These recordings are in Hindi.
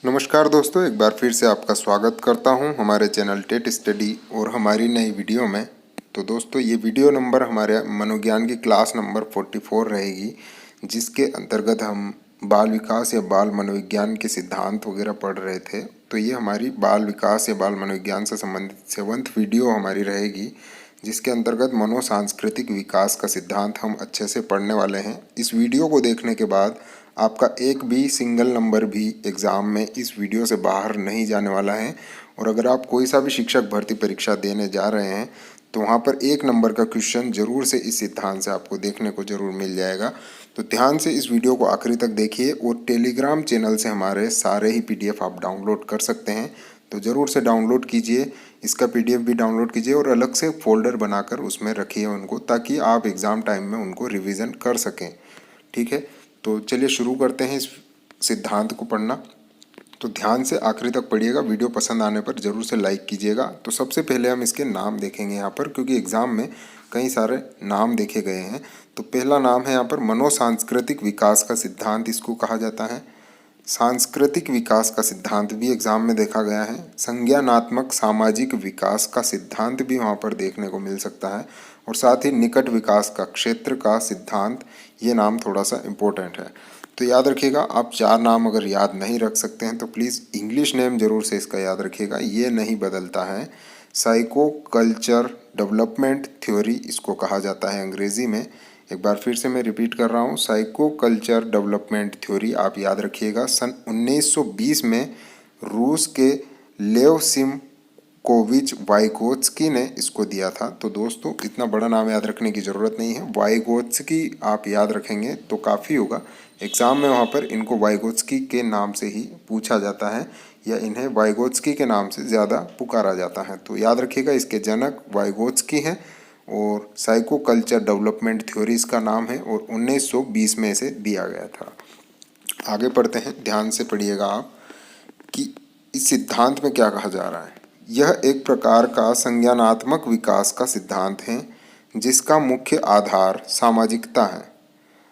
नमस्कार दोस्तों, एक बार फिर से आपका स्वागत करता हूं हमारे चैनल टेट स्टडी और हमारी नई वीडियो में। तो दोस्तों, ये वीडियो नंबर हमारे मनोविज्ञान की क्लास नंबर 44 रहेगी, जिसके अंतर्गत हम बाल विकास या बाल मनोविज्ञान के सिद्धांत वगैरह पढ़ रहे थे। तो ये हमारी बाल विकास या बाल मनोविज्ञान से संबंधित 7th वीडियो हमारी रहेगी, जिसके अंतर्गत मनोसांस्कृतिक विकास का सिद्धांत हम अच्छे से पढ़ने वाले हैं। इस वीडियो को देखने के बाद आपका एक भी सिंगल नंबर भी एग्ज़ाम में इस वीडियो से बाहर नहीं जाने वाला है। और अगर आप कोई सा भी शिक्षक भर्ती परीक्षा देने जा रहे हैं तो वहाँ पर 1 नंबर का क्वेश्चन जरूर से इस सिद्धांत से आपको देखने को जरूर मिल जाएगा। तो ध्यान से इस वीडियो को आखिरी तक देखिए और टेलीग्राम चैनल से हमारे सारे ही PDF आप डाउनलोड कर सकते हैं। तो ज़रूर से डाउनलोड कीजिए, इसका PDF भी डाउनलोड कीजिए और अलग से फोल्डर बनाकर उसमें रखिए उनको, ताकि आप एग्ज़ाम टाइम में उनको रिवीजन कर सकें। ठीक है, तो चलिए शुरू करते हैं इस सिद्धांत को पढ़ना। तो ध्यान से आखिरी तक पढ़िएगा, वीडियो पसंद आने पर ज़रूर से लाइक कीजिएगा। तो सबसे पहले हम इसके नाम देखेंगे यहाँ पर, क्योंकि एग्ज़ाम में कई सारे नाम देखे गए हैं। तो पहला नाम है यहाँ पर मनोसांस्कृतिक विकास का सिद्धांत, इसको कहा जाता है। सांस्कृतिक विकास का सिद्धांत भी एग्जाम में देखा गया है। संज्ञानात्मक सामाजिक विकास का सिद्धांत भी वहाँ पर देखने को मिल सकता है। और साथ ही निकट विकास का क्षेत्र का सिद्धांत, ये नाम थोड़ा सा इम्पोर्टेंट है। तो याद रखिएगा, आप 4 नाम अगर याद नहीं रख सकते हैं तो प्लीज़ इंग्लिश नेम जरूर से इसका याद रखिएगा, ये नहीं बदलता है। साइको कल्चर डेवलपमेंट थ्योरी इसको कहा जाता है अंग्रेज़ी में। एक बार फिर से मैं रिपीट कर रहा हूँ, साइको कल्चर डेवलपमेंट थ्योरी आप याद रखिएगा। सन 1920 में रूस के लेव सिमकोविच वाइगोत्स्की ने इसको दिया था। तो दोस्तों, इतना बड़ा नाम याद रखने की ज़रूरत नहीं है, वाइगोत्स्की आप याद रखेंगे तो काफ़ी होगा। एग्ज़ाम में वहाँ पर इनको वाइगोत्स्की के नाम से ही पूछा जाता है, या इन्हें वाइगोत्स्की के नाम से ज़्यादा पुकारा जाता है। तो याद रखिएगा, इसके जनक वाइगोत्स्की हैं और साइको कल्चर डेवलपमेंट थ्योरी इसका नाम है और 1920 में इसे दिया गया था। आगे पढ़ते हैं, ध्यान से पढ़िएगा आप कि इस सिद्धांत में क्या कहा जा रहा है। यह एक प्रकार का संज्ञानात्मक विकास का सिद्धांत है जिसका मुख्य आधार सामाजिकता है।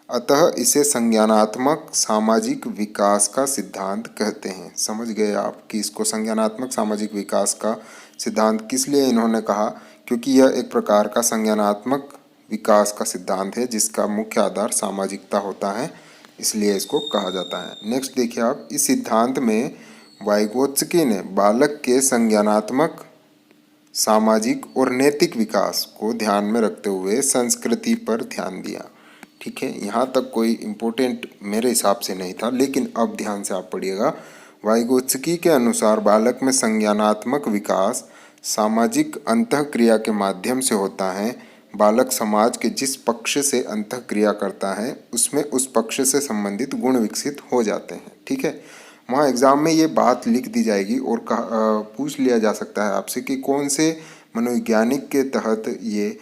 अतः इसे संज्ञानात्मक सामाजिक विकास का सिद्धांत कहते हैं। समझ गए आप कि इसको संज्ञानात्मक सामाजिक विकास का सिद्धांत किस लिए इन्होंने कहा, क्योंकि यह एक प्रकार का संज्ञानात्मक विकास का सिद्धांत है जिसका मुख्य आधार सामाजिकता होता है, इसलिए इसको कहा जाता है। नेक्स्ट देखिए आप, इस सिद्धांत में वाइगोत्स्की ने बालक के संज्ञानात्मक सामाजिक और नैतिक विकास को ध्यान में रखते हुए संस्कृति पर ध्यान दिया। ठीक है, यहाँ तक कोई इम्पोर्टेंट मेरे हिसाब से नहीं था, लेकिन अब ध्यान से आप पढ़िएगा। वाइगोत्स्की के अनुसार बालक में संज्ञानात्मक विकास सामाजिक अंतःक्रिया के माध्यम से होता है। बालक समाज के जिस पक्ष से अंतःक्रिया करता है उसमें उस पक्ष से संबंधित गुण विकसित हो जाते हैं। ठीक है, वहाँ एग्ज़ाम में ये बात लिख दी जाएगी और पूछ लिया जा सकता है आपसे कि कौन से मनोवैज्ञानिक के तहत ये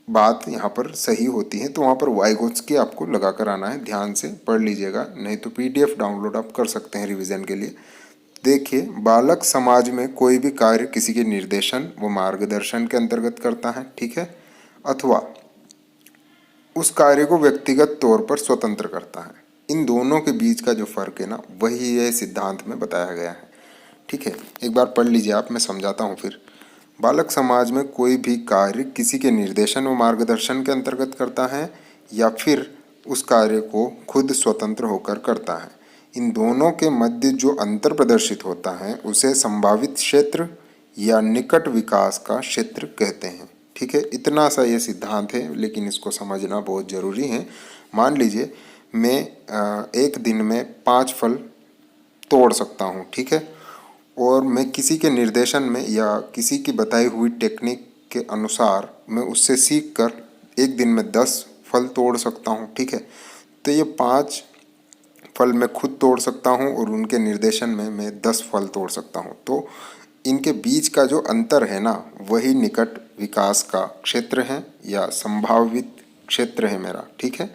बात यहाँ पर सही होती है। तो वहाँ पर वाइगोत्स्की आपको लगा कर आना है, ध्यान से पढ़ लीजिएगा, नहीं तो PDF डाउनलोड आप कर सकते हैं रिवीजन के लिए। देखिए, बालक समाज में कोई भी कार्य किसी के निर्देशन व मार्गदर्शन के अंतर्गत करता है, ठीक है, अथवा उस कार्य को व्यक्तिगत तौर पर स्वतंत्र करता है। इन दोनों के बीच का जो फर्क है ना, वही यह सिद्धांत में बताया गया है। ठीक है, एक बार पढ़ लीजिए आप, मैं समझाता हूँ फिर। बालक समाज में कोई भी कार्य किसी के निर्देशन व मार्गदर्शन के अंतर्गत करता है या फिर उस कार्य को खुद स्वतंत्र होकर करता है। इन दोनों के मध्य जो अंतर प्रदर्शित होता है उसे संभावित क्षेत्र या निकट विकास का क्षेत्र कहते हैं। ठीक है, इतना सा ये सिद्धांत है, लेकिन इसको समझना बहुत ज़रूरी है। मान लीजिए मैं एक दिन में 5 फल तोड़ सकता हूँ, ठीक है, और मैं किसी के निर्देशन में या किसी की बताई हुई टेक्निक के अनुसार मैं उससे सीख कर एक दिन में 10 फल तोड़ सकता हूँ। ठीक है, तो ये 5 फल मैं खुद तोड़ सकता हूँ और उनके निर्देशन में मैं 10 फल तोड़ सकता हूँ। तो इनके बीच का जो अंतर है ना, वही निकट विकास का क्षेत्र है या संभावित क्षेत्र है मेरा। ठीक है,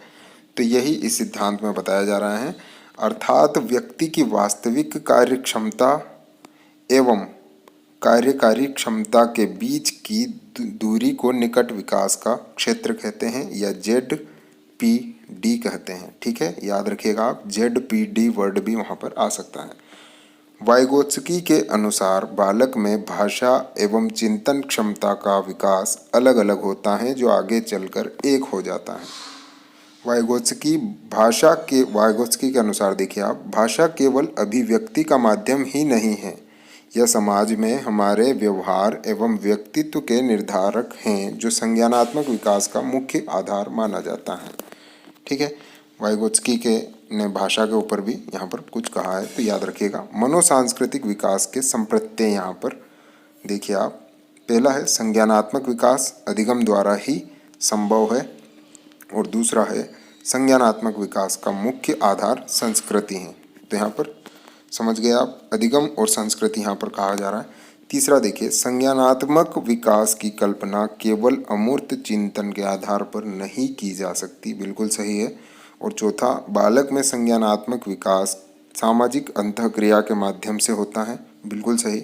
तो यही इस सिद्धांत में बताया जा रहा है। अर्थात व्यक्ति की वास्तविक कार्य क्षमता एवं कार्यकारी क्षमता के बीच की दूरी को निकट विकास का क्षेत्र कहते हैं या ZPD कहते हैं। ठीक है, याद रखिएगा आप, ZPD वर्ड भी वहाँ पर आ सकता है। वाइगोत्स्की के अनुसार बालक में भाषा एवं चिंतन क्षमता का विकास अलग अलग होता है जो आगे चलकर एक हो जाता है। वाइगोत्स्की के अनुसार देखिए आप, भाषा केवल अभिव्यक्ति का माध्यम ही नहीं है, यह समाज में हमारे व्यवहार एवं व्यक्तित्व के निर्धारक हैं जो संज्ञानात्मक विकास का मुख्य आधार माना जाता है। ठीक है, वाइगोत्स्की ने भाषा के ऊपर भी यहाँ पर कुछ कहा है, तो याद रखिएगा। मनोसांस्कृतिक विकास के संप्रत्यय यहाँ पर देखिए आप, पहला है संज्ञानात्मक विकास अधिगम द्वारा ही संभव है, और दूसरा है संज्ञानात्मक विकास का मुख्य आधार संस्कृति है। तो यहाँ पर समझ गए आप, अधिगम और संस्कृति यहाँ पर कहा जा रहा है। तीसरा देखिए, संज्ञानात्मक विकास की कल्पना केवल अमूर्त चिंतन के आधार पर नहीं की जा सकती, बिल्कुल सही है। और चौथा, बालक में संज्ञानात्मक विकास सामाजिक अंतःक्रिया के माध्यम से होता है, बिल्कुल सही।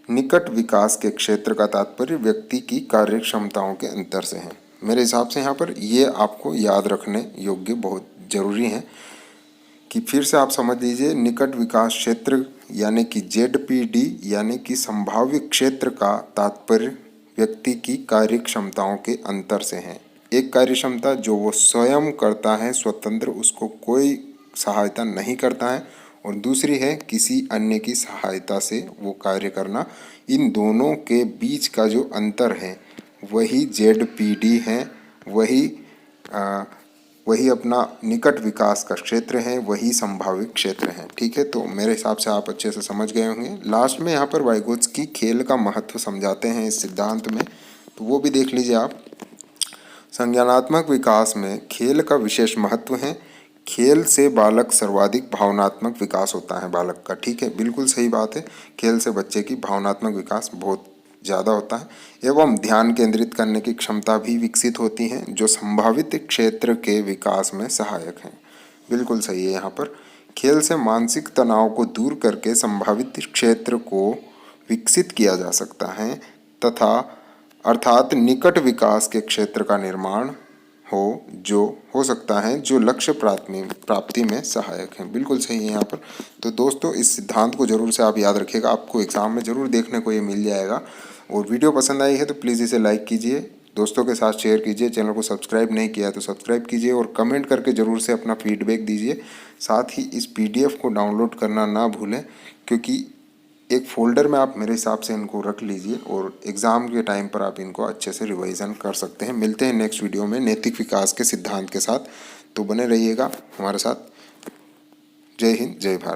निकट विकास के क्षेत्र का तात्पर्य व्यक्ति की कार्य क्षमताओं के अंतर से है। मेरे हिसाब से यहाँ पर ये आपको याद रखने योग्य बहुत जरूरी है कि फिर से आप समझ लीजिए, निकट विकास क्षेत्र यानी कि ZPD यानी कि संभाव्य क्षेत्र का तात्पर्य व्यक्ति की कार्य क्षमताओं के अंतर से है। एक कार्य क्षमता जो वो स्वयं करता है स्वतंत्र, उसको कोई सहायता नहीं करता है, और दूसरी है किसी अन्य की सहायता से वो कार्य करना। इन दोनों के बीच का जो अंतर है वही ZPD है, वही अपना निकट विकास का क्षेत्र है, वही संभावित क्षेत्र है। ठीक है, तो मेरे हिसाब से आप अच्छे से समझ गए होंगे। लास्ट में यहाँ पर वाइगोत्स्की खेल का महत्व समझाते हैं इस सिद्धांत में, तो वो भी देख लीजिए आप। संज्ञानात्मक विकास में खेल का विशेष महत्व है। खेल से बालक सर्वाधिक भावनात्मक विकास होता है बालक का। ठीक है, बिल्कुल सही बात है, खेल से बच्चे की भावनात्मक विकास बहुत ज़्यादा होता है, एवं ध्यान केंद्रित करने की क्षमता भी विकसित होती है जो संभावित क्षेत्र के विकास में सहायक है। बिल्कुल सही है। यहाँ पर खेल से मानसिक तनाव को दूर करके संभावित क्षेत्र को विकसित किया जा सकता है, तथा अर्थात निकट विकास के क्षेत्र का निर्माण हो सकता है जो लक्ष्य प्राप्ति में सहायक है। बिल्कुल सही है यहाँ पर। तो दोस्तों, इस सिद्धांत को जरूर से आप याद रखिएगा, आपको एग्जाम में जरूर देखने को ये मिल जाएगा। और वीडियो पसंद आई है तो प्लीज़ इसे लाइक कीजिए, दोस्तों के साथ शेयर कीजिए, चैनल को सब्सक्राइब नहीं किया है तो सब्सक्राइब कीजिए, और कमेंट करके ज़रूर से अपना फीडबैक दीजिए। साथ ही इस PDF को डाउनलोड करना ना भूलें, क्योंकि एक फ़ोल्डर में आप मेरे हिसाब से इनको रख लीजिए और एग्ज़ाम के टाइम पर आप इनको अच्छे से रिवाइज़न कर सकते हैं। मिलते हैं नेक्स्ट वीडियो में नैतिक विकास के सिद्धांत के साथ, तो बने रहिएगा हमारे साथ। जय हिंद, जय भारत।